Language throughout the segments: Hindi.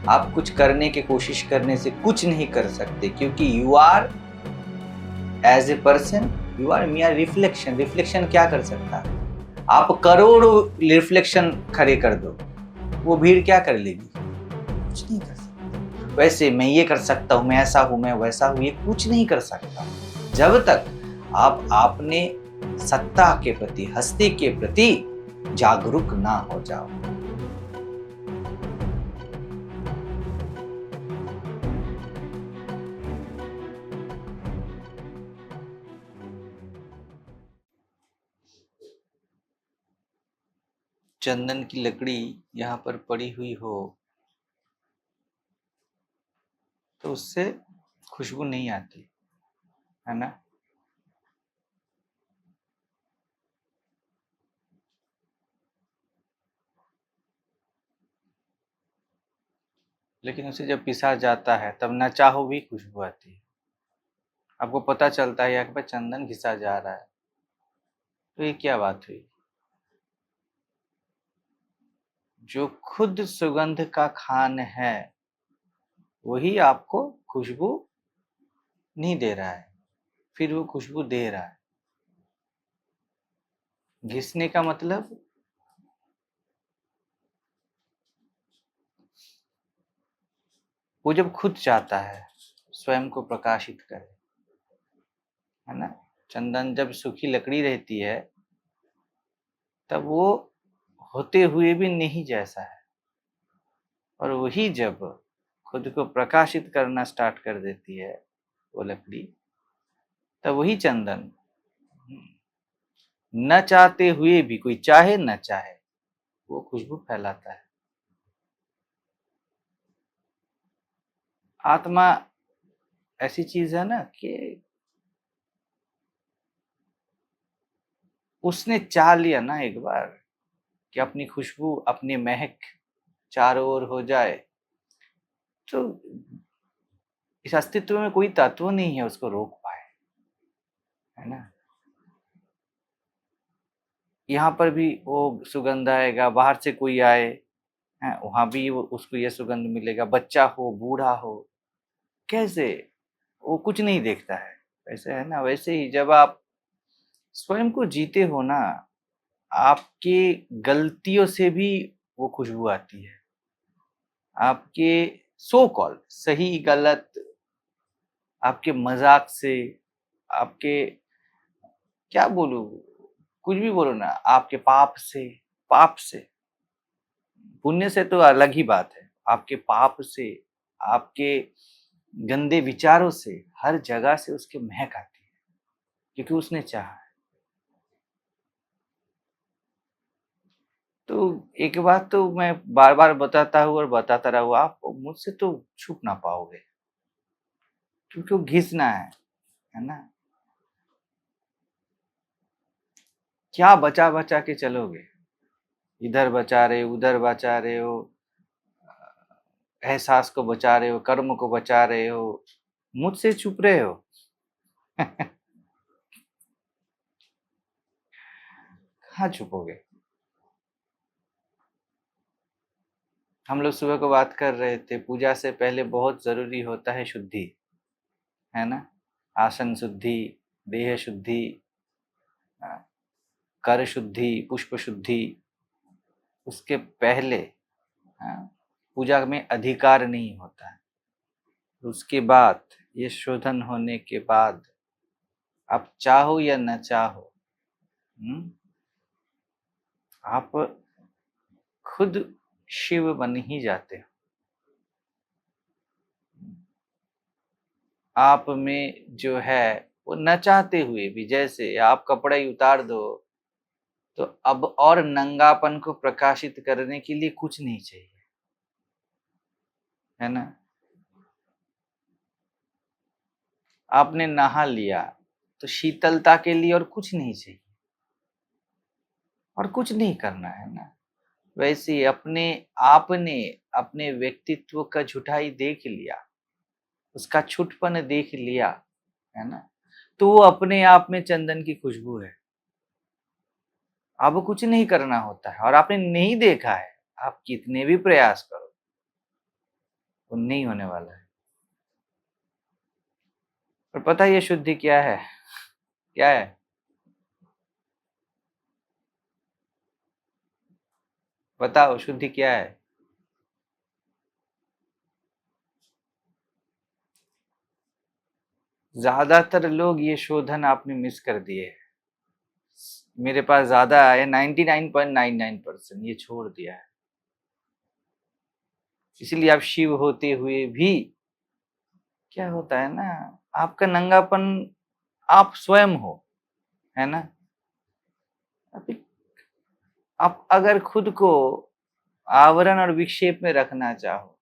आप कुछ करने की कोशिश करने से कुछ नहीं कर सकते, क्योंकि you are as a person, you are mere reflection. Reflection क्या कर सकता है? आप करोड़ों रिफ्लेक्शन खड़े कर दो, वो भीड़ क्या कर लेगी? कुछ नहीं कर सकता। वैसे मैं ये कर सकता हूँ, मैं ऐसा हूँ, मैं वैसा हूँ, ये कुछ नहीं कर सकता जब तक आप अपने सत्ता के प्रति, हस्ती के प्रति जागरूक ना हो जाओ। चंदन की लकड़ी यहाँ पर पड़ी हुई हो तो उससे खुशबू नहीं आती, है ना? लेकिन उसे जब पिसा जाता है तब न चाहो भी खुशबू आती है। आपको पता चलता है कि भाई चंदन घिसा जा रहा है, तो ये क्या बात हुई? जो खुद सुगंध का खान है वही आपको खुशबू नहीं दे रहा है, फिर वो खुशबू दे रहा है। घिसने का मतलब वो जब खुद चाहता है स्वयं को प्रकाशित करे, है ना? चंदन जब सूखी लकड़ी रहती है तब वो होते हुए भी नहीं जैसा है, और वही जब खुद को प्रकाशित करना स्टार्ट कर देती है वो लकड़ी, तब वही चंदन न चाहते हुए भी, कोई चाहे न चाहे, वो खुशबू फैलाता है। आत्मा ऐसी चीज है ना कि उसने चाह लिया ना एक बार कि अपनी खुशबू, अपनी महक चारों ओर हो जाए, तो इस अस्तित्व में कोई तत्व नहीं है उसको रोक पाए, है ना? यहाँ पर भी वो सुगंध आएगा, बाहर से कोई आए है, वहां भी वो उसको ये सुगंध मिलेगा। बच्चा हो, बूढ़ा हो, कैसे वो कुछ नहीं देखता है, वैसे है ना? वैसे ही जब आप स्वयं को जीते हो ना, आपके गलतियों से भी वो खुशबू आती है। आपके सो कॉल सही गलत, आपके मजाक से, आपके क्या बोलूं, कुछ भी बोलो ना, आपके पाप से, पुण्य से तो अलग ही बात है, आपके पाप से, आपके गंदे विचारों से, हर जगह से उसकी महक आती है, क्योंकि उसने चाहा है। तो एक बात तो मैं बार बार बताता हूँ और बताता रहूँ, आप मुझसे तो छुप ना पाओगे, क्योंकि वो घिसना है ना? क्या बचा बचा के चलोगे? इधर बचा रहे हो, उधर बचा रहे हो, एहसास को बचा रहे हो, कर्म को बचा रहे हो, मुझसे छुप रहे हो। कहाँ छुपोगे? हम लोग सुबह को बात कर रहे थे, पूजा से पहले बहुत जरूरी होता है शुद्धि, है ना? आसन शुद्धि, देह शुद्धि, कर शुद्धि, पुष्प शुद्धि। उसके पहले पूजा में अधिकार नहीं होता है। उसके बाद, ये शोधन होने के बाद, आप चाहो या न चाहो, आप खुद शिव बन ही जाते हो। आप में जो है वो न चाहते हुए भी, जैसे आप कपड़ा ही उतार दो तो अब और नंगापन को प्रकाशित करने के लिए कुछ नहीं चाहिए, है ना? आपने नहा लिया तो शीतलता के लिए और कुछ नहीं चाहिए, और कुछ नहीं करना है ना। वैसे ही आपने अपने व्यक्तित्व का झुठाई देख लिया, उसका छुटपन देख लिया, है ना, तो वो अपने आप में चंदन की खुशबू है। अब कुछ नहीं करना होता है, और आपने नहीं देखा है, आप कितने भी प्रयास करो वो नहीं होने वाला है। और पता है ये शुद्धि क्या है? क्या है? बताओ, शुद्धि क्या है? ज्यादातर लोग ये शोधन आपने मिस कर दिए। मेरे पास ज्यादा आए, 99.99% ये छोड़ दिया है। इसलिए आप शिव होते हुए भी क्या होता है ना, आपका नंगापन आप स्वयं हो, है ना। अभी आप अगर खुद को आवरण और विक्षेप में रखना चाहो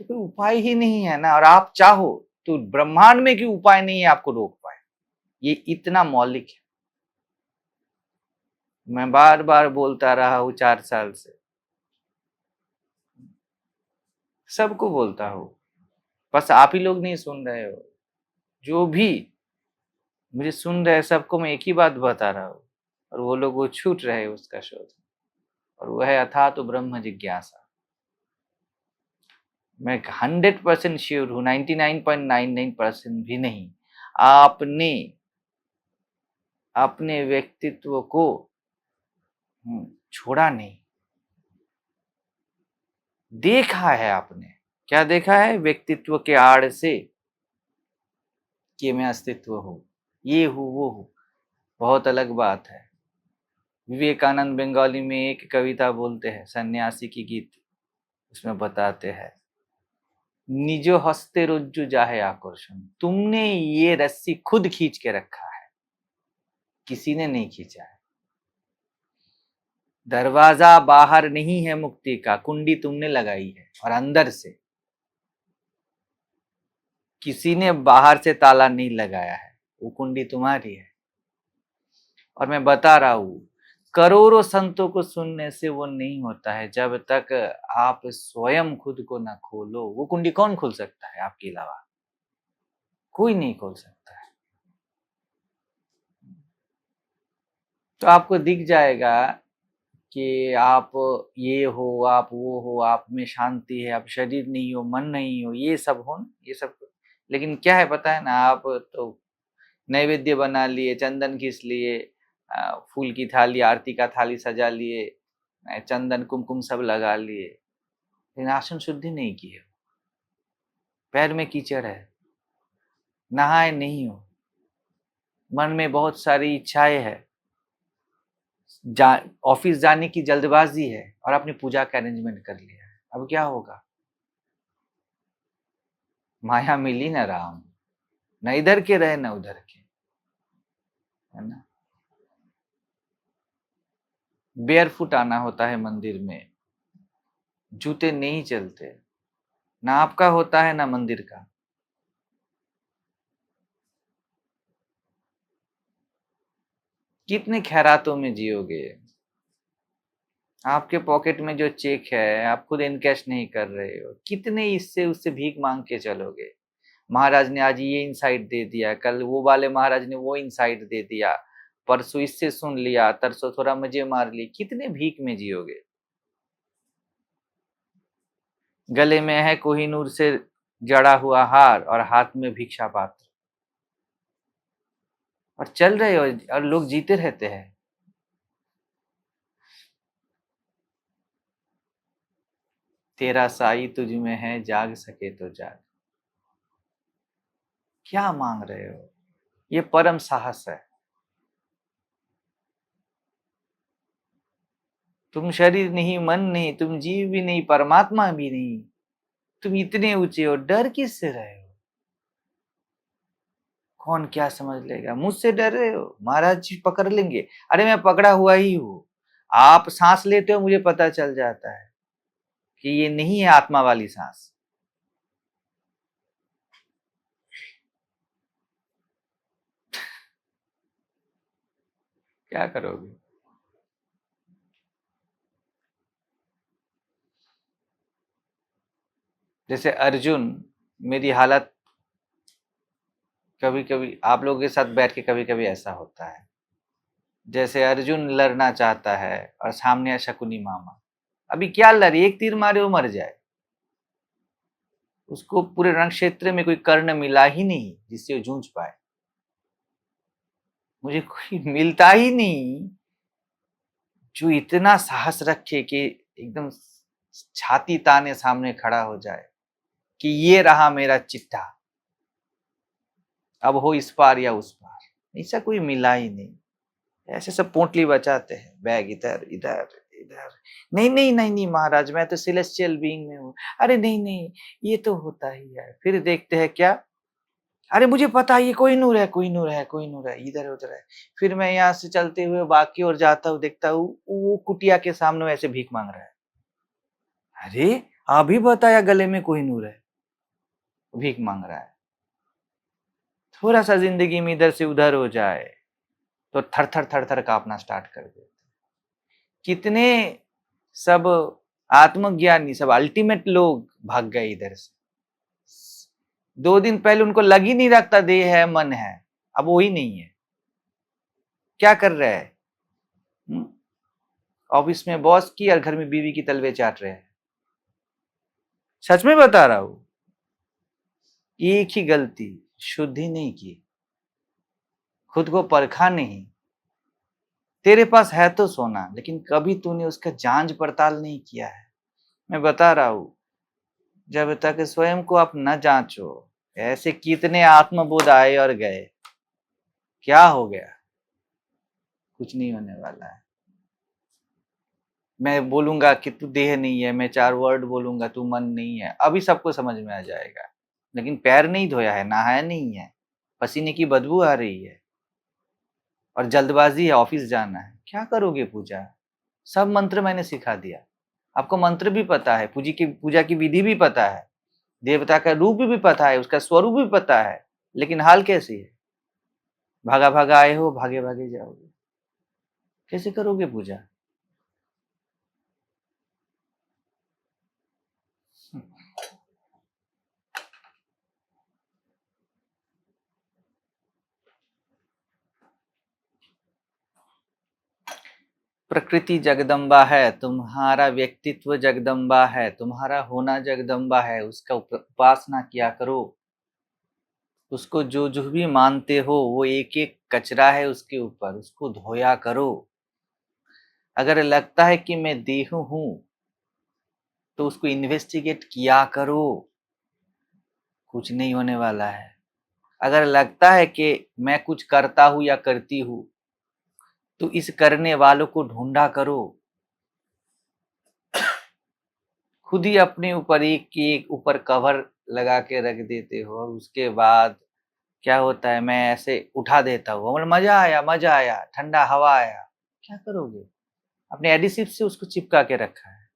तो कोई उपाय ही नहीं है ना, और आप चाहो तो ब्रह्मांड में कोई उपाय नहीं है आपको रोक पाए। ये इतना मौलिक है। मैं बार बार बोलता रहा हूं 4 साल से, सबको बोलता हूं, बस आप ही लोग नहीं सुन रहे हो। जो भी मुझे सुन रहे सबको मैं एक ही बात बता रहा हूं, और वो लोग वो छूट रहे उसका शोध, और वह है अथा तो ब्रह्म जिज्ञासा। मैं 100% श्योर हूं, 99.99% भी नहीं, आपने अपने व्यक्तित्व को छोड़ा नहीं। देखा है आपने, क्या देखा है? व्यक्तित्व के आड़ से कि मैं अस्तित्व हूं, ये हूं वो हूं, बहुत अलग बात है। विवेकानंद बंगाली में एक कविता बोलते हैं, सन्यासी की गीत, उसमें बताते हैं, निजो हस्ते रुज्जु जाहे आकर्षण। तुमने ये रस्सी खुद खींच के रखा है, किसी ने नहीं खींचा है। दरवाजा बाहर नहीं है मुक्ति का, कुंडी तुमने लगाई है, और अंदर से किसी ने बाहर से ताला नहीं लगाया है, वो कुंडी तुम्हारी है। और मैं बता रहा हूं, करोड़ों संतों को सुनने से वो नहीं होता है, जब तक आप स्वयं खुद को ना खोलो। वो कुंडी कौन खोल सकता है आपके अलावा? कोई नहीं खोल सकता है। तो आपको दिख जाएगा कि आप ये हो, आप वो हो, आप में शांति है, आप शरीर नहीं हो, मन नहीं हो, ये सब हो, ये सब। लेकिन क्या है पता है ना, आप तो नैवेद्य बना लिए, चंदन घिस लिए, फूल की थाली, आरती का थाली सजा लिए, चंदन कुमकुम सब लगा लिए, लेकिन आसन शुद्धि नहीं की है। पैर में कीचड़ है, नहाए नहीं हो, मन में बहुत सारी इच्छाएं है, ऑफिस जाने की जल्दबाजी है, और आपने पूजा का अरेंजमेंट कर लिया है। अब क्या होगा? माया मिली ना राम, न इधर के रहे न उधर के, है ना। बेयरफुट आना होता है मंदिर में, जूते नहीं चलते, ना आपका होता है ना मंदिर का। कितने खैरातों में जियोगे? आपके पॉकेट में जो चेक है आप खुद इनकैश नहीं कर रहे हो, कितने इससे उससे भीख मांग के चलोगे? महाराज ने आज ये इंसाइट दे दिया, कल वो वाले महाराज ने वो इंसाइट दे दिया, परसों इससे सुन लिया, तरसों थोड़ा मजे मार ली, कितने भीख में जियोगे? गले में है कोहिनूर से जड़ा हुआ हार, और हाथ में भिक्षा पात्र, और चल रहे हो, और लोग जीते रहते हैं। तेरा साई तुझ में है, जाग सके तो जाग। क्या मांग रहे हो? ये परम साहस है। तुम शरीर नहीं, मन नहीं, तुम जीव भी नहीं, परमात्मा भी नहीं, तुम इतने ऊंचे हो, डर किससे रहे हो? कौन क्या समझ लेगा? मुझसे डर रहे हो? महाराज जी पकड़ लेंगे। अरे मैं पकड़ा हुआ ही हूं। आप सांस लेते हो, मुझे पता चल जाता है कि ये नहीं है आत्मा वाली सांस। क्या करोगे? जैसे अर्जुन, मेरी हालत कभी कभी आप लोगों के साथ बैठ के कभी कभी ऐसा होता है, जैसे अर्जुन लड़ना चाहता है और सामने है शकुनी मामा। अभी क्या लड़े, एक तीर मारे वो मर जाए। उसको पूरे रण क्षेत्र में कोई कर्ण मिला ही नहीं जिससे वो जूझ पाए। मुझे कोई मिलता ही नहीं जो इतना साहस रखे कि एकदम छाती ताने सामने खड़ा हो जाए कि ये रहा मेरा चिट्ठा, अब हो इस पार या उस पार। ऐसा कोई मिला ही नहीं। ऐसे सब पोंटली बचाते हैं, बैग इधर इधर इधर। नहीं नहीं नहीं नहीं महाराज, मैं तो सेलेस्टियल बीइंग में हूँ। अरे नहीं नहीं, ये तो होता ही है। फिर देखते हैं क्या, अरे मुझे पता है ये कोई नूर है, कोई नूर है, कोई नूर है, इधर उधर है। फिर मैं यहाँ से चलते हुए बाकी और जाता हूँ, देखता हूँ वो कुटिया के सामने ऐसे भीख मांग रहा है। अरे अभी बताया गले में कोई नूर है, भीख मांग रहा है। थोड़ा सा जिंदगी में इधर से उधर हो जाए तो थर थर थर थर कांपना स्टार्ट कर देते। कितने सब आत्मज्ञानी, सब अल्टीमेट लोग भाग गए इधर से। 2 दिन पहले उनको लग ही नहीं रखता देह है मन है, अब वो ही नहीं है। क्या कर रहा है? ऑफिस में बॉस की और घर में बीवी की तलवे चाट रहे हैं। सच में बता रहा हूं, एक ही गलती, शुद्धि नहीं की, खुद को परखा नहीं। तेरे पास है तो सोना, लेकिन कभी तूने उसका जांच पड़ताल नहीं किया है। मैं बता रहा हूं, जब तक स्वयं को आप न जांचो, ऐसे कितने आत्मबोध आए और गए। क्या हो गया? कुछ नहीं होने वाला है। मैं बोलूंगा कि तू देह नहीं है, मैं 4 वर्ड बोलूंगा तू मन नहीं है, अभी सबको समझ में आ जाएगा। लेकिन पैर नहीं धोया है, नहाया नहीं है, पसीने की बदबू आ रही है और जल्दबाजी है, ऑफिस जाना है। क्या करोगे पूजा? सब मंत्र मैंने सिखा दिया। आपको मंत्र भी पता है, पूजा की विधि भी पता है, देवता का रूप भी पता है, उसका स्वरूप भी पता है, लेकिन हाल कैसी है? भागा भागा आए हो, भागे भागे जाओगे। कैसे करोगे पूजा? प्रकृति जगदम्बा है, तुम्हारा व्यक्तित्व जगदम्बा है, तुम्हारा होना जगदम्बा है। उसका उपासना किया करो। उसको जो जो भी मानते हो वो एक एक कचरा है उसके ऊपर, उसको धोया करो। अगर लगता है कि मैं देह हूं तो उसको इन्वेस्टिगेट किया करो। कुछ नहीं होने वाला है। अगर लगता है कि मैं कुछ करता हूं या करती हूं तो इस करने वालों को ढूंढा करो। खुद ही अपने ऊपर एक ऊपर कवर लगा के रख देते हो और उसके बाद क्या होता है, मैं ऐसे उठा देता हूँ और मजा आया, ठंडा हवा आया। क्या करोगे? अपने एडिसिव से उसको चिपका के रखा है।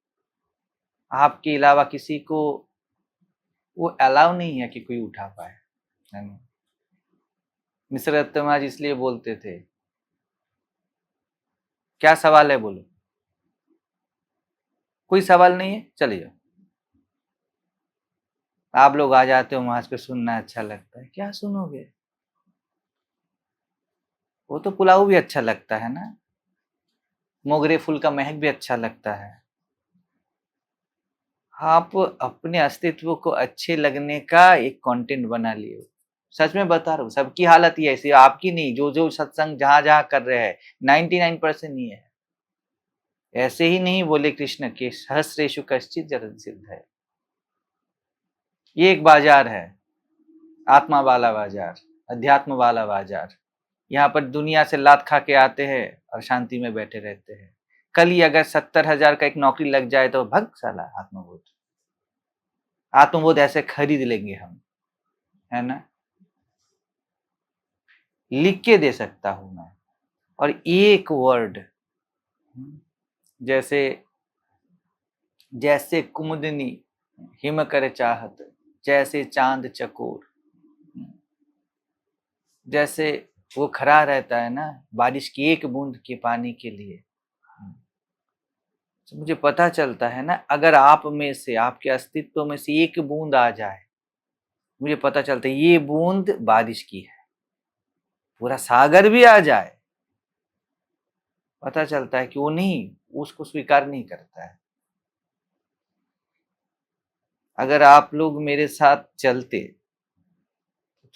आपके अलावा किसी को वो अलाउ नहीं है कि कोई उठा पाए, है ना? मिस्र दत्त इसलिए बोलते थे। क्या सवाल है बोलो? कोई सवाल नहीं है, चले जाओ। आप लोग आ जाते हो वहां पे, सुनना अच्छा लगता है। क्या सुनोगे? वो तो पुलाव भी अच्छा लगता है ना, मोगरे फूल का महक भी अच्छा लगता है। आप अपने अस्तित्व को अच्छे लगने का एक कंटेंट बना लिए हो। सच में बता रहा हूँ, सबकी हालत ये ऐसी, आपकी नहीं। जो जो सत्संग जहां जहां कर रहे हैं 99% ये है। ऐसे ही नहीं बोले कृष्ण के सहस्रेशु कश्चित जगत सिद्ध है। ये एक बाजार है, आत्मा वाला बाजार, अध्यात्म वाला बाजार। यहाँ पर दुनिया से लात खा के आते हैं और शांति में बैठे रहते हैं। कल ही अगर 70,000 का एक नौकरी लग जाए तो भग साला आत्मबोध। आत्मबोध ऐसे खरीद लेंगे हम, है ना? लिख के दे सकता हूं मैं। और एक वर्ड, जैसे जैसे कुमुदनी हिम कर चाहत, जैसे चांद चकोर, जैसे वो खड़ा रहता है ना बारिश की एक बूंद के पानी के लिए। तो मुझे पता चलता है ना, अगर आप में से, आपके अस्तित्व में से एक बूंद आ जाए, मुझे पता चलता है ये बूंद बारिश की है। पूरा सागर भी आ जाए, पता चलता है कि वो नहीं, उसको स्वीकार नहीं करता है। अगर आप लोग मेरे साथ चलते,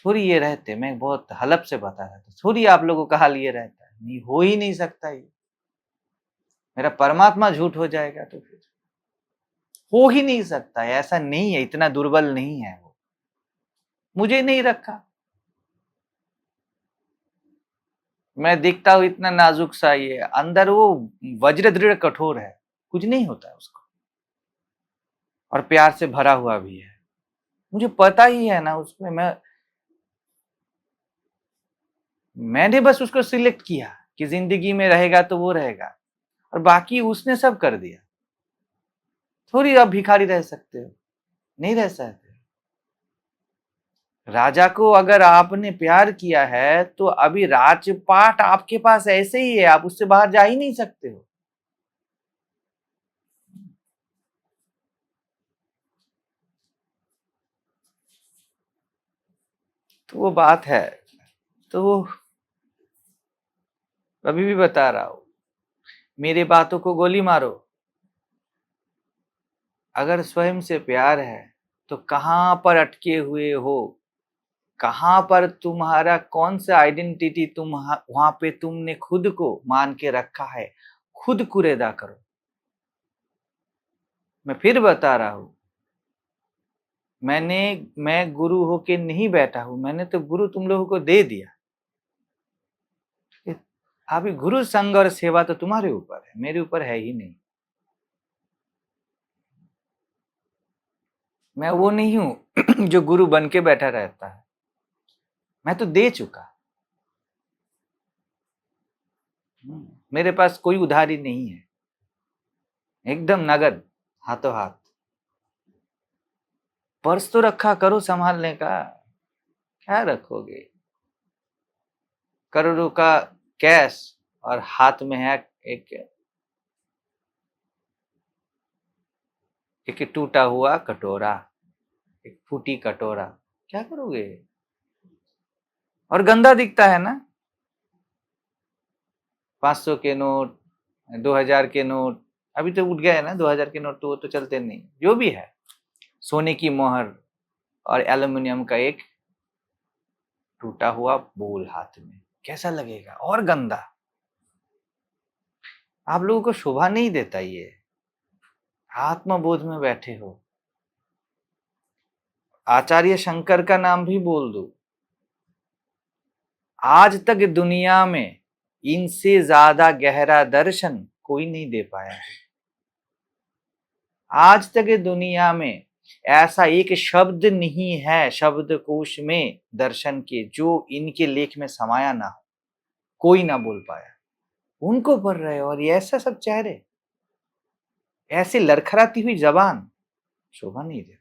थोड़ी ये रहते, मैं बहुत हलफ से बता रहा था, थोड़ी आप लोगों का हाल ये रहता है, नहीं हो ही नहीं सकता ये। मेरा परमात्मा झूठ हो जाएगा तो फिर हो ही नहीं सकता है, ऐसा नहीं है, इतना दुर्बल नहीं है वो। मुझे नहीं रखा, मैं दिखता हूं इतना नाजुक सा, ये अंदर वो वज्र दृढ़ कठोर है, कुछ नहीं होता है उसको, और प्यार से भरा हुआ भी है। मुझे पता ही है ना उसमें, मैंने बस उसको सिलेक्ट किया कि जिंदगी में रहेगा तो वो रहेगा, और बाकी उसने सब कर दिया। थोड़ी आप भिखारी रह सकते हो, नहीं रह सकते। राजा को अगर आपने प्यार किया है तो अभी राजपाट आपके पास ऐसे ही है, आप उससे बाहर जा ही नहीं सकते हो। तो वो बात है, तो वो अभी भी बता रहा हूं, मेरी बातों को गोली मारो। अगर स्वयं से प्यार है तो कहां पर अटके हुए हो, कहां पर तुम्हारा कौन सा आइडेंटिटी, तुम वहां पे तुमने खुद को मान के रखा है, खुद कुरेदा करो। मैं फिर बता रहा हूं, मैं गुरु होके नहीं बैठा हूं, मैंने तो गुरु तुम लोगों को दे दिया। अभी गुरु संग और सेवा तो तुम्हारे ऊपर है, मेरे ऊपर है ही नहीं। मैं वो नहीं हूं जो गुरु बन के बैठा रहता है, मैं तो दे चुका। मेरे पास कोई उधारी नहीं है, एकदम नगद, हाथों हाथ। पर्स तो रखा करो संभालने का, क्या रखोगे? करोड़ों का कैश और हाथ में है एक एक टूटा हुआ कटोरा, एक फूटी कटोरा, क्या करोगे? और गंदा दिखता है ना, 500 के नोट, 2000 के नोट, अभी तो उठ गया है ना 2000 के नोट, तो वो तो चलते नहीं। जो भी है, सोने की मोहर और एल्युमिनियम का एक टूटा हुआ बोल हाथ में, कैसा लगेगा? और गंदा। आप लोगों को शोभा नहीं देता ये, आत्मबोध में बैठे हो। आचार्य शंकर का नाम भी बोल दो, आज तक दुनिया में इनसे ज्यादा गहरा दर्शन कोई नहीं दे पाया है। आज तक दुनिया में ऐसा एक शब्द नहीं है शब्दकोश में दर्शन के जो इनके लेख में समाया ना हो, कोई ना बोल पाया। उनको पढ़ रहे हो और ये ऐसा सब चेहरे, ऐसे लड़खड़ाती हुई जबान, शोभा नहीं देता।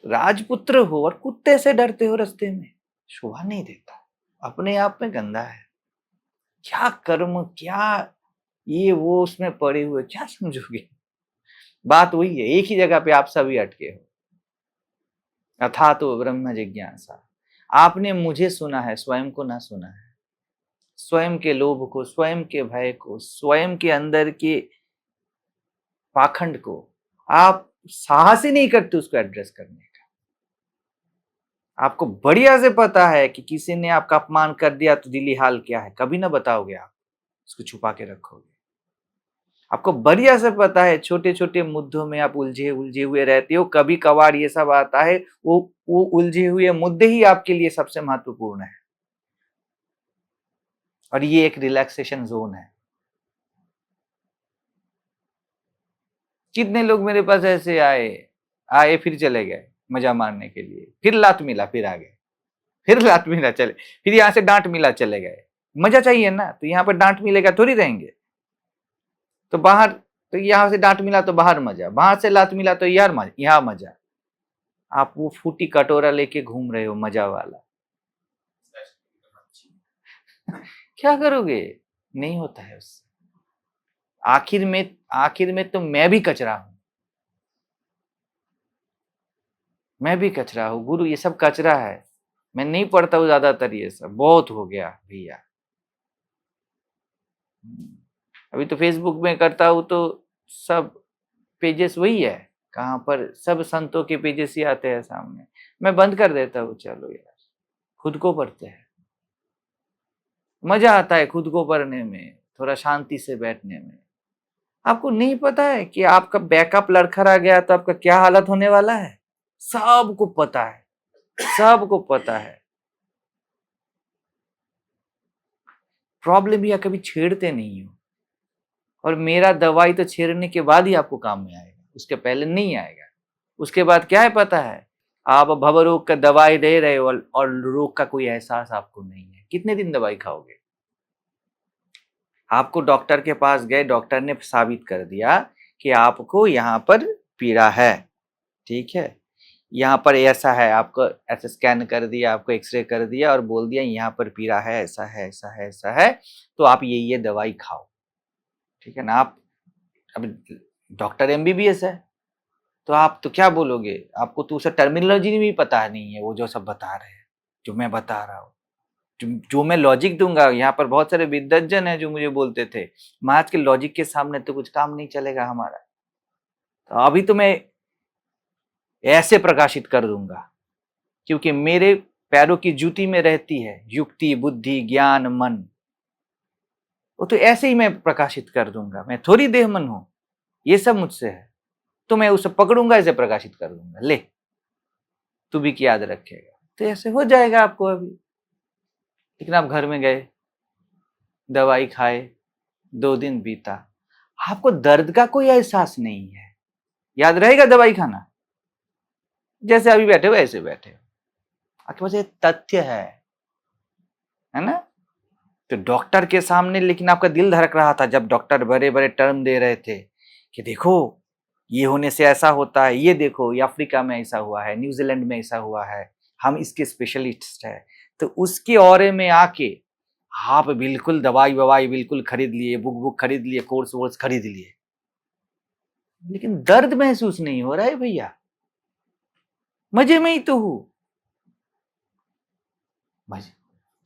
राजपुत्र हो और कुत्ते से डरते हो रास्ते में, शोभा नहीं देता, अपने आप में गंदा है। क्या कर्म, क्या ये वो उसमें पड़े हुए, क्या समझोगे? बात वही है, एक ही जगह पे आप सभी अटके हो। अथा तो ब्रह्म जिज्ञासा, आपने मुझे सुना है, स्वयं को ना सुना है, स्वयं के लोभ को, स्वयं के भय को, स्वयं के अंदर के पाखंड को आप साहस ही नहीं करते उसको एड्रेस करने का। आपको बढ़िया से पता है कि किसी ने आपका अपमान कर दिया तो दिली हाल क्या है, कभी ना बताओगे आप, उसको छुपा के रखोगे। आपको बढ़िया से पता है छोटे छोटे मुद्दों में आप उलझे उलझे हुए रहते हो, कभी कभार ये सब आता है, वो उलझे हुए मुद्दे ही आपके लिए सबसे महत्वपूर्ण है, और ये एक रिलैक्सेशन जोन है। कितने लोग मेरे पास ऐसे आए आए फिर चले गए मजा मारने के लिए, फिर लात मिला फिर आ गए, फिर लात मिला चले, फिर यहां से डांट मिला चले गए। मजा चाहिए ना, तो यहाँ पर डांट मिलेगा थोड़ी रहेंगे, तो बाहर, तो यहां से डांट मिला तो बाहर मजा, बाहर से लात मिला तो यार मजा, यहाँ मजा। आप वो फूटी कटोरा लेके घूम रहे हो मजा वाला। क्या करोगे? नहीं होता है उससे। आखिर में तो मैं भी कचरा हूं। मैं भी कचरा हूं गुरु, ये सब कचरा है। मैं नहीं पढ़ता हूँ ज्यादातर, ये सब बहुत हो गया भैया। अभी तो फेसबुक में करता हूँ तो सब पेजेस वही है। कहाँ पर सब संतों के पेजेस ही आते हैं सामने। मैं बंद कर देता हूँ, चलो यार खुद को पढ़ते हैं। मजा आता है खुद को पढ़ने में, थोड़ा शांति से बैठने में। आपको नहीं पता है कि आपका बैकअप लड़खड़ा गया तो आपका क्या हालत होने वाला है? सबको पता है, सबको पता है। प्रॉब्लम भी कभी छेड़ते नहीं हो। और मेरा दवाई तो छेड़ने के बाद ही आपको काम में आएगा, उसके पहले नहीं आएगा। उसके बाद क्या है पता है? आप भवरोग का दवाई दे रहे हो और रोग का कोई एहसास आपको नहीं है। कितने दिन दवाई खाओगे? आपको डॉक्टर के पास गए, डॉक्टर ने साबित कर दिया कि आपको यहाँ पर पीड़ा है, ठीक है, यहाँ पर ऐसा है, आपको ऐसे स्कैन कर दिया, आपको एक्सरे कर दिया और बोल दिया यहाँ पर पीड़ा है, ऐसा है, ऐसा है, ऐसा है, तो आप ये दवाई खाओ, ठीक है ना। आप अब डॉक्टर एमबीबीएस है, तो आप तो क्या बोलोगे? आपको तो उसे टर्मिनोलॉजी भी पता नहीं है, वो जो सब बता रहे हैं, जो मैं बता रहा हूँ, जो मैं लॉजिक दूंगा। यहाँ पर बहुत सारे विद्वज्जन हैं जो मुझे बोलते थे महाराज के लॉजिक के सामने तो कुछ काम नहीं चलेगा हमारा। तो अभी तो मैं ऐसे प्रकाशित कर दूंगा, क्योंकि मेरे पैरों की जूती में रहती है युक्ति, बुद्धि, ज्ञान, मन। वो तो ऐसे ही मैं प्रकाशित कर दूंगा। मैं थोड़ी देहमन हूं, ये सब मुझसे है। तो मैं उसे पकड़ूंगा, ऐसे प्रकाशित कर दूंगा, ले तू भी याद रखेगा। तो ऐसे हो जाएगा आपको अभी। लेकिन आप घर में गए, दवाई खाए, 2 दिन बीता, आपको दर्द का कोई एहसास नहीं है। याद रहेगा दवाई खाना? जैसे अभी बैठे हो ऐसे बैठे हो। आपके पास ये तथ्य है ना। तो डॉक्टर के सामने लेकिन आपका दिल धड़क रहा था जब डॉक्टर बड़े बड़े टर्म दे रहे थे कि देखो ये होने से ऐसा होता है, ये देखो ये अफ्रीका में ऐसा हुआ है, न्यूजीलैंड में ऐसा हुआ है, हम इसके स्पेशलिस्ट है। तो उसके औरे में आके आप बिल्कुल दवाई ववाई बिल्कुल खरीद लिए, बुक बुक खरीद लिए, कोर्स वोर्स खरीद लिए, लेकिन दर्द महसूस नहीं हो रहा है भैया। मजे में ही तो हूं। मजे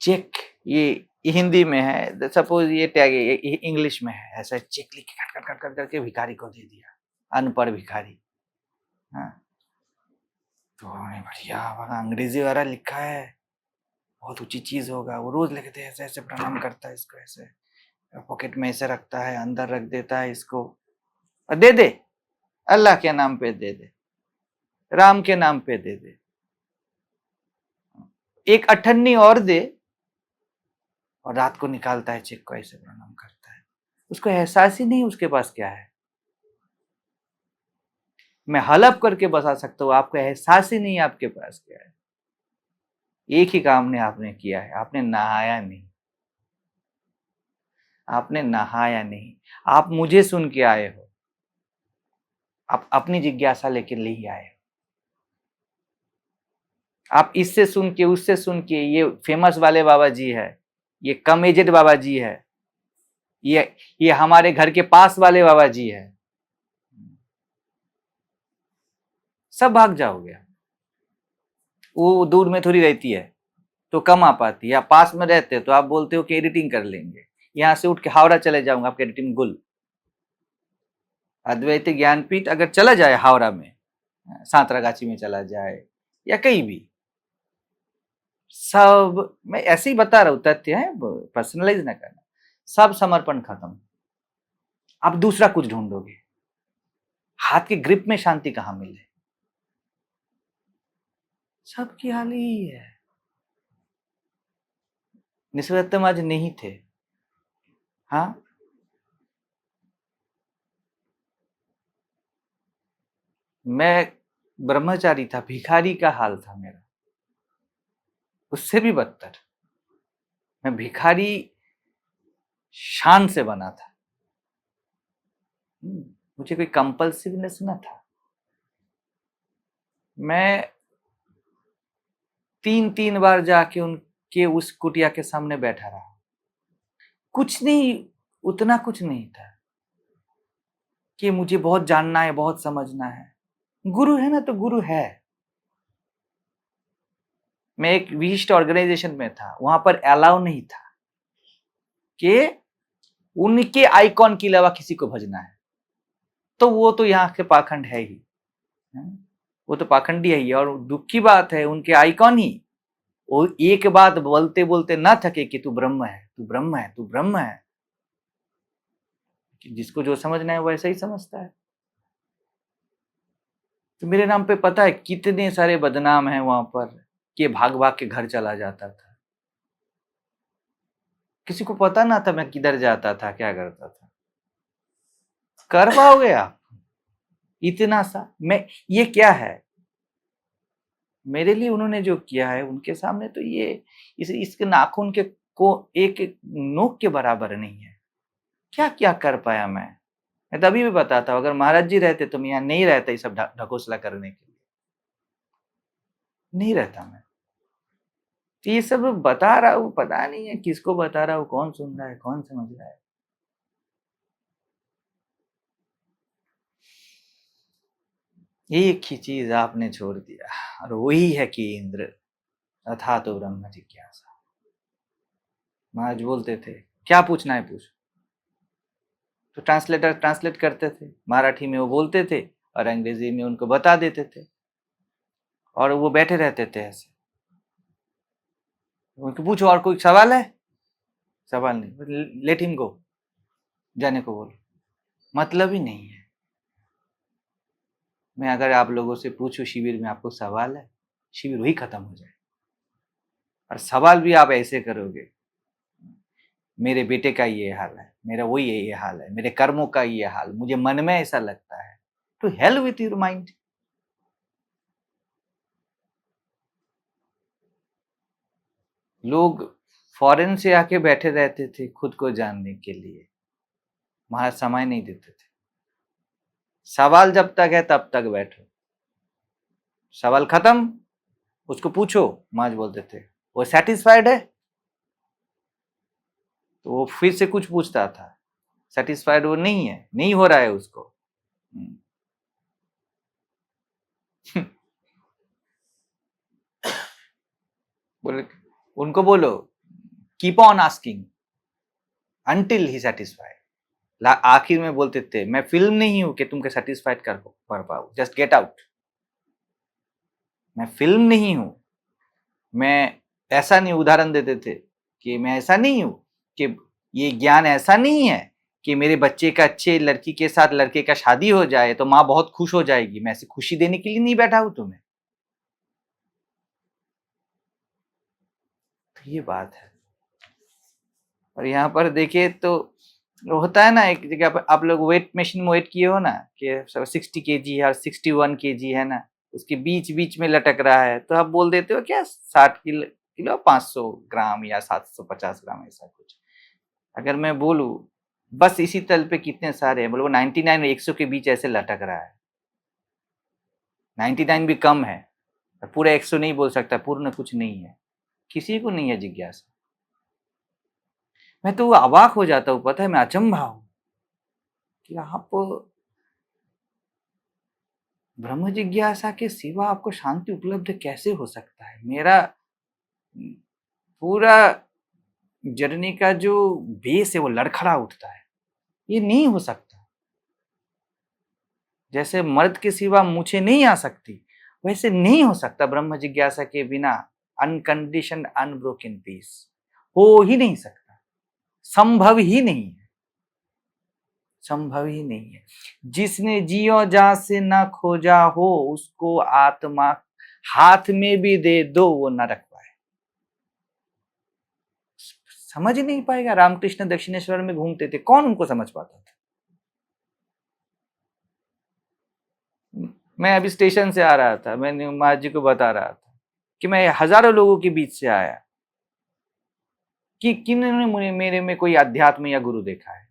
चेक, ये हिंदी में है, सपोज ये टैग इंग्लिश में है, ऐसा चेक लिख के कट कट कट करके भिखारी को दे दिया, अनपढ़ भिखारी। हाँ तो बढ़िया अंग्रेजी वाला लिखा है, बहुत ऊंची चीज होगा, वो रोज लिखते हैं, ऐसे ऐसे प्रणाम करता है इसको, ऐसे पॉकेट में ऐसे रखता है, अंदर रख देता है इसको और दे दे, अल्लाह के नाम पे दे दे, राम के नाम पे दे दे, एक अठन्नी और दे, और रात को निकालता है चेक को, ऐसे प्रणाम करता है। उसको एहसास ही नहीं उसके पास क्या है। मैं हलफ करके बता सकता हूं, आपको एहसास ही नहीं आपके पास क्या है। एक ही काम ने आपने किया है, आपने नहाया नहीं। आपने नहाया नहीं। आप मुझे सुन के आए हो, आप अपनी जिज्ञासा लेके नहीं आए हो। आप इससे सुन के, उससे सुन के, ये फेमस वाले बाबा जी है, ये कम एजेड बाबा जी है, ये हमारे घर के पास वाले बाबा जी है, सब भाग जाओगे। वो दूर में थोड़ी रहती है तो कम आ पाती है, या पास में रहते हो तो आप बोलते हो कि एडिटिंग कर लेंगे, यहां से उठ के हावड़ा चले जाऊंगा, आपकी एडिटिंग गुल। अद्वैत ज्ञानपीठ अगर चला जाए हावड़ा में, सांतरागाछी में चला जाए, या कहीं भी, सब मैं ऐसे ही बता रहा हूं, तथ्य है, पर्सनलाइज ना करना। सब समर्पण खत्म, आप दूसरा कुछ ढूंढोगे। हाथ के ग्रिप में शांति कहां मिले? सबकी हाल ही है। निसर्गोत्तम आज नहीं थे। हाँ, मैं ब्रह्मचारी था, भिखारी का हाल था मेरा, उससे भी बदतर। मैं भिखारी शान से बना था। मुझे कोई कंपल्सिवनेस ना था। मैं 3-3 बार जाके उनके उस कुटिया के सामने बैठा रहा। कुछ नहीं, उतना कुछ नहीं था कि मुझे बहुत जानना है, बहुत समझना है। गुरु है ना तो गुरु है। मैं एक विशिष्ट ऑर्गेनाइजेशन में था, वहां पर अलाउ नहीं था कि उनके आइकॉन के अलावा किसी को भजना है। तो वो तो यहाँ के पाखंड है ही, वो तो पाखंडी है ही। और दुख की बात है, उनके आइकॉन ही वो एक बात बोलते बोलते ना थके कि तू ब्रह्म है, तू ब्रह्म है, तू ब्रह्म है। जिसको जो समझना है वो ऐसा ही समझता है। तो मेरे नाम पे पता है कितने सारे बदनाम हैं वहां पर कि भाग भाग के घर चला जाता था। किसी को पता ना था मैं किधर जाता था, क्या करता था। कर पाओगे आप इतना सा? मैं, ये क्या है मेरे लिए उन्होंने जो किया है उनके सामने, तो ये इसके नाखून के को एक नोक के बराबर नहीं है। क्या क्या कर पाया मैं तभी भी बताता हूं, अगर महाराज जी रहते तो मैं यहाँ नहीं रहता ये सब ढकोसला करने के लिए, नहीं रहता मैं। तो ये सब बता रहा हूं, पता नहीं है किसको बता रहा हूं, कौन सुन रहा है, कौन समझ रहा है। एक ही चीज आपने छोड़ दिया और वही है कि इंद्र अथा तो ब्रह्म जिज्ञासा। महाराज बोलते थे क्या पूछना है पूछ, तो ट्रांसलेटर ट्रांसलेट करते थे, मराठी में वो बोलते थे और अंग्रेजी में उनको बता देते थे, और वो बैठे रहते थे ऐसे। उनको पूछो और कोई सवाल है? सवाल नहीं, लेट हिम गो, जाने को बोलो, मतलब ही नहीं है। मैं अगर आप लोगों से पूछूं शिविर में आपको सवाल है, शिविर वही खत्म हो जाए। और सवाल भी आप ऐसे करोगे, मेरे बेटे का ये हाल है, मेरा वही ये हाल है, मेरे कर्मों का ये हाल, मुझे मन में ऐसा लगता है। To hell with your mind. लोग फॉरेन से आके बैठे रहते थे खुद को जानने के लिए, महाराज समय नहीं देते थे। सवाल जब तक है तब तक बैठो, सवाल खत्म उसको पूछो। महाराज बोलते थे वो सेटिस्फाइड है, तो वो फिर से कुछ पूछता था, सेटिस्फाइड वो नहीं है, नहीं हो रहा है उसको। बोले उनको बोलो keep on asking until he satisfied. आखिर में बोलते थे मैं फिल्म नहीं हूं कि तुमको सेटिस्फाइड कर पाऊं, जस्ट गेट आउट। मैं फिल्म नहीं हूं, मैं ऐसा नहीं, उदाहरण देते थे कि मैं ऐसा नहीं हूं कि ये ज्ञान ऐसा नहीं है कि मेरे बच्चे का अच्छे लड़की के साथ लड़के का शादी हो जाए तो माँ बहुत खुश हो जाएगी। मैं ऐसी खुशी देने के लिए नहीं बैठा हूं तुम्हें। तो ये बात है। और यहाँ पर देखिए तो होता है ना, एक जगह पर आप लोग वेट मशीन में वेट किए हो ना कि 60 kg है और 61 kg है ना, उसके बीच बीच में लटक रहा है, तो आप बोल देते हो क्या 60 किलो 500 ग्राम या 750 ग्राम ऐसा कुछ। अगर मैं बोलूं बस इसी तल पे कितने सारे हैं, बोलो 99 और 100 के बीच ऐसे लटक रहा है। 99 भी कम है, पूरा 100 नहीं बोल सकता, पूर्ण कुछ नहीं है, किसी को नहीं है जिज्ञासा। मैं तो अवाक हो जाता हूँ, पता है, मैं अचंभा हूं कि आप ब्रह्म जिज्ञासा के सिवा आपको शांति उपलब्ध कैसे हो सकता है। मेरा पूरा जर्नी का जो बेस है वो लड़खड़ा उठता है, ये नहीं हो सकता। जैसे मर्द के सिवा मुझे नहीं आ सकती, वैसे नहीं हो सकता ब्रह्म जिज्ञासा के बिना अनकंडीशनड अनब्रोकन पीस। हो ही नहीं सकता, संभव ही नहीं है, संभव ही नहीं है। जिसने जियो जा से न खोजा हो, उसको आत्मा हाथ में भी दे दो वो न रख पाए। समझ ही नहीं पाएगा। रामकृष्ण दक्षिणेश्वर में घूमते थे, कौन उनको समझ पाता था। मैं अभी स्टेशन से आ रहा था, मैंने महाराज जी को बता रहा था कि मैं हजारों लोगों के बीच से आया कि किन्होंने मेरे में कोई अध्यात्म या गुरु देखा है।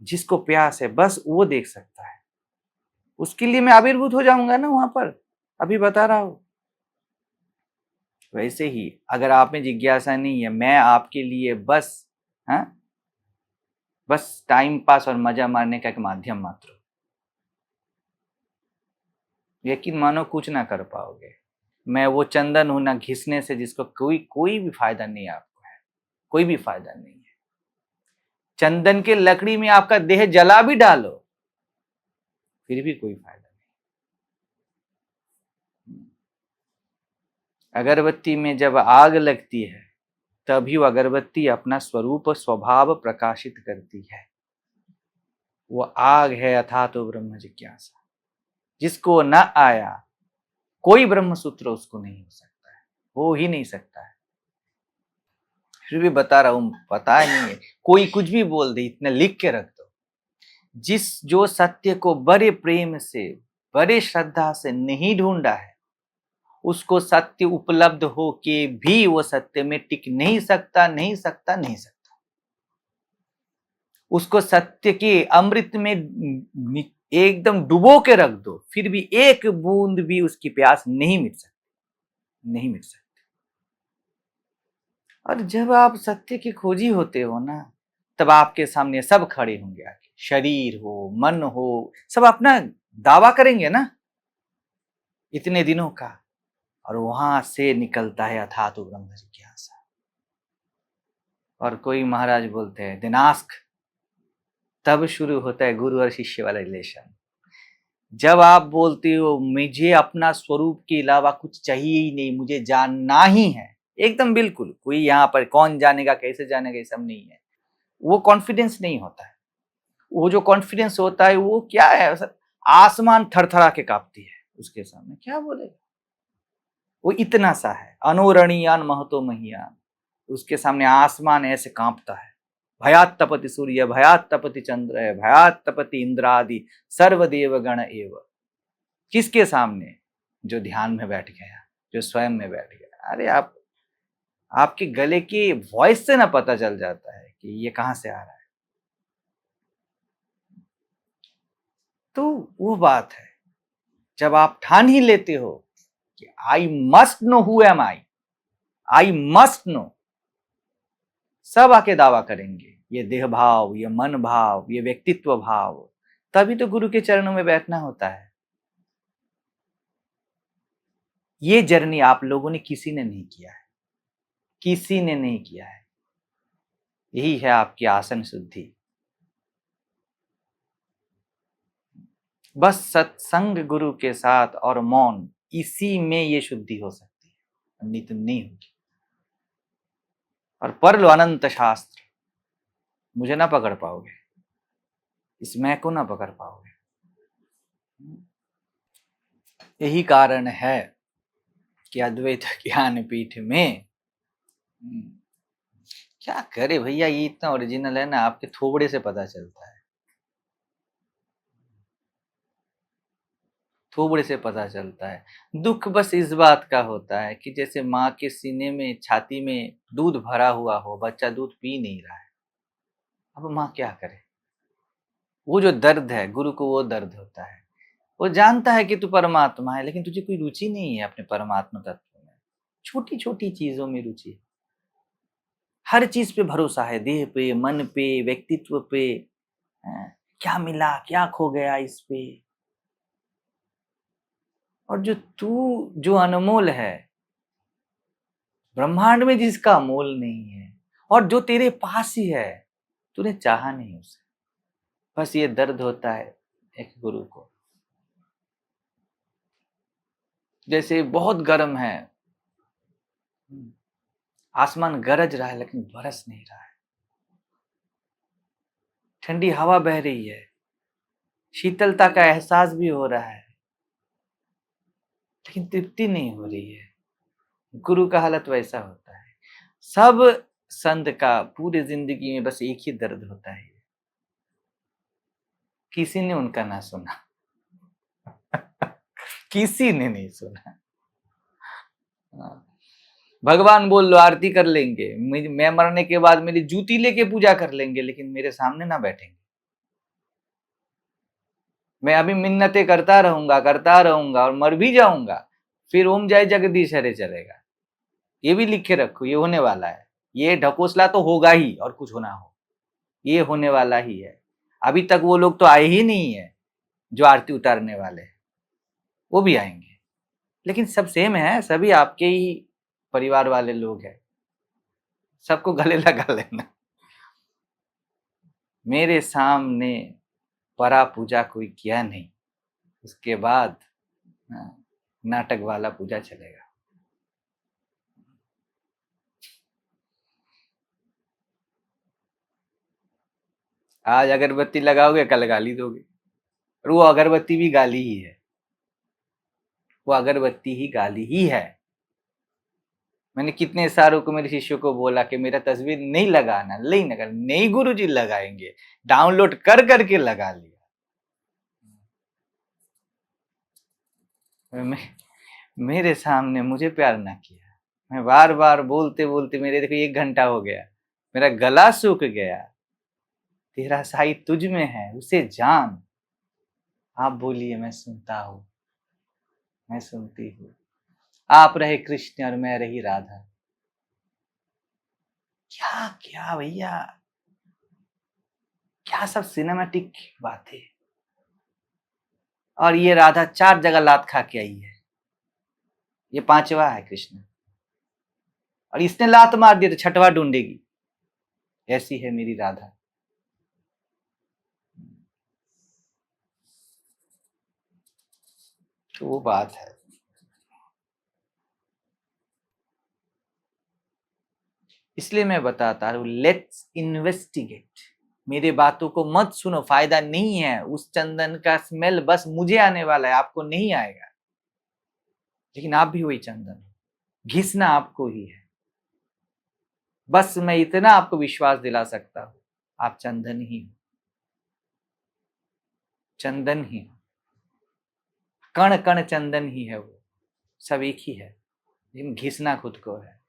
जिसको प्यास है बस वो देख सकता है, उसके लिए मैं आविर्भूत हो जाऊंगा ना वहां पर। अभी बता रहा हूं। वैसे ही अगर आप में जिज्ञासा नहीं है, मैं आपके लिए बस, हाँ, बस टाइम पास और मजा मारने का एक माध्यम मात्र हूं, यकीन मानो कुछ ना कर पाओगे। मैं वो चंदन हूं ना घिसने से जिसको कोई कोई भी फायदा नहीं आपको है, कोई भी फायदा नहीं है। चंदन के लकड़ी में आपका देह जला भी डालो फिर भी कोई फायदा नहीं। अगरबत्ती में जब आग लगती है तभी वो अगरबत्ती अपना स्वरूप स्वभाव प्रकाशित करती है। वो आग है अथा तो ब्रह्म जिज्ञासा, जिसको न आया कोई ब्रह्म सूत्र उसको नहीं हो सकता है, हो ही नहीं सकता है। फिर भी बता रहा हूं, पता नहीं है, कोई कुछ भी बोल दे, इतना लिख के रख दो। जिस जो सत्य को बड़े प्रेम से बड़े श्रद्धा से नहीं ढूंढा है, उसको सत्य उपलब्ध हो के भी वो सत्य में टिक नहीं सकता, नहीं सकता, नहीं सकता। उसको सत्य के अमृत में एकदम डुबो के रख दो, फिर भी एक बूंद भी उसकी प्यास नहीं मिट सकती, नहीं मिट सकती। और जब आप सत्य की खोजी होते हो ना, तब आपके सामने सब खड़े होंगे आके, शरीर हो, मन हो, सब अपना दावा करेंगे ना इतने दिनों का, और वहां से निकलता है अथातो ब्रह्म जिज्ञासा। और कोई महाराज बोलते हैं दिनास्क, तब शुरू होता है गुरु और शिष्य वाला रिलेशन। जब आप बोलते हो मुझे अपना स्वरूप के अलावा कुछ चाहिए ही नहीं, मुझे जानना ही है एकदम, बिल्कुल कोई यहाँ पर कौन जानेगा कैसे जानेगा ये सब नहीं है, वो कॉन्फिडेंस नहीं होता है। वो जो कॉन्फिडेंस होता है वो क्या है, आसमान थरथरा के कांपती है उसके सामने, क्या बोलेगा, वो इतना सा है, अनोरणीयान महतो महियान, उसके सामने आसमान ऐसे कांपता है। भयात तपति सूर्य, भयात तपति चंद्र, भयात तपति इंद्रादि सर्वदेव गण एव। किसके सामने? जो ध्यान में बैठ गया, जो स्वयं में बैठ गया। अरे आपके गले की वॉइस से ना पता चल जाता है कि ये कहां से आ रहा है। तो वो बात है, जब आप ठान ही लेते हो कि I must know who am I must know, सब आके दावा करेंगे, ये देह भाव, ये मन भाव, ये व्यक्तित्व भाव, तभी तो गुरु के चरणों में बैठना होता है। ये जर्नी आप लोगों ने किसी ने नहीं किया है, किसी ने नहीं किया है। यही है आपकी आसन शुद्धि। बस सत्संग गुरु के साथ और मौन, इसी में ये शुद्धि हो सकती है, नहीं तो नहीं होगी। और पढ़ लो अनंत शास्त्र, मुझे ना पकड़ पाओगे, इस मैं को ना पकड़ पाओगे। यही कारण है कि अद्वैत ज्ञान पीठ में क्या करे भैया, ये इतना ओरिजिनल है ना, आपके थोबड़े से पता चलता है, थोबड़े से पता चलता है। दुख बस इस बात का होता है कि जैसे माँ के सीने में, छाती में दूध भरा हुआ हो, बच्चा दूध पी नहीं रहा है, अब माँ क्या करे। वो जो दर्द है, गुरु को वो दर्द होता है। वो जानता है कि तू परमात्मा है, लेकिन तुझे कोई रुचि नहीं है अपने परमात्मा तत्व में, छोटी छोटी चीजों में रुचि है, हर चीज पे भरोसा है, देह पे, मन पे, व्यक्तित्व पे, क्या मिला, क्या खो गया इस पे। और जो तू, जो अनमोल है, ब्रह्मांड में जिसका मोल नहीं है, और जो तेरे पास ही है, तूने चाहा नहीं उसे। बस ये दर्द होता है एक गुरु को। जैसे बहुत गर्म है, आसमान गरज रहा है लेकिन बरस नहीं रहा है, ठंडी हवा बह रही है, शीतलता का एहसास भी हो रहा है, लेकिन तृप्ति नहीं हो रही है। गुरु का हालत वैसा होता है। सब संत का पूरी जिंदगी में बस एक ही दर्द होता है, किसी ने उनका ना सुना किसी ने नहीं सुना। भगवान बोल लो आरती कर लेंगे, मैं मरने के बाद मेरी जूती लेके पूजा कर लेंगे, लेकिन मेरे सामने ना बैठेंगे। मैं अभी मिन्नतें करता रहूंगा और मर भी जाऊंगा, फिर ओम जय जगदीश हरे चलेगा। ये भी लिख के रखो, ये होने वाला है। ये ढकोसला तो होगा ही, और कुछ होना हो, ये होने वाला ही है। अभी तक वो लोग तो आए ही नहीं है जो आरती उतारने वाले हैं, वो भी आएंगे, लेकिन सब सेम है, सभी आपके ही परिवार वाले लोग हैं, सबको गले लगा लेना। मेरे सामने परा पूजा कोई किया नहीं, उसके बाद नाटक वाला पूजा चलेगा। आज अगरबत्ती लगाओगे, कल गाली दोगे, और वो अगरबत्ती भी गाली ही है, वो अगरबत्ती ही गाली ही है। मैंने कितने सारों को, मेरे शिष्यों को बोला कि मेरा तस्वीर नहीं लगाना, नहीं गुरुजी लगाएंगे, डाउनलोड कर करके लगा लिया। मेरे सामने मुझे प्यार ना किया, मैं बार बार बोलते बोलते, मेरे देखो 1 घंटा हो गया, मेरा गला सूख गया। तेरा साई तुझ में है, उसे जान। आप बोलिए, मैं सुनता हूँ, मैं सुनती हूँ। आप रहे कृष्ण और मैं रही राधा। क्या क्या भैया, क्या सब सिनेमैटिक बातें। और ये राधा 4 जगह लात खा के आई है, ये 5वां है कृष्ण, और इसने लात मार दी तो 6वां ढूंढेगी। ऐसी है मेरी राधा। तो वो बात है। इसलिए मैं बताता हूं, लेट्स इन्वेस्टिगेट। मेरे बातों को मत सुनो, फायदा नहीं है। उस चंदन का स्मेल बस मुझे आने वाला है, आपको नहीं आएगा। लेकिन आप भी वही चंदन हो, घिसना आपको ही है। बस मैं इतना आपको विश्वास दिला सकता हूं, आप चंदन ही हो, चंदन ही हो, कण कण चंदन ही है वो, सब एक ही है, लेकिन घिसना खुद को है।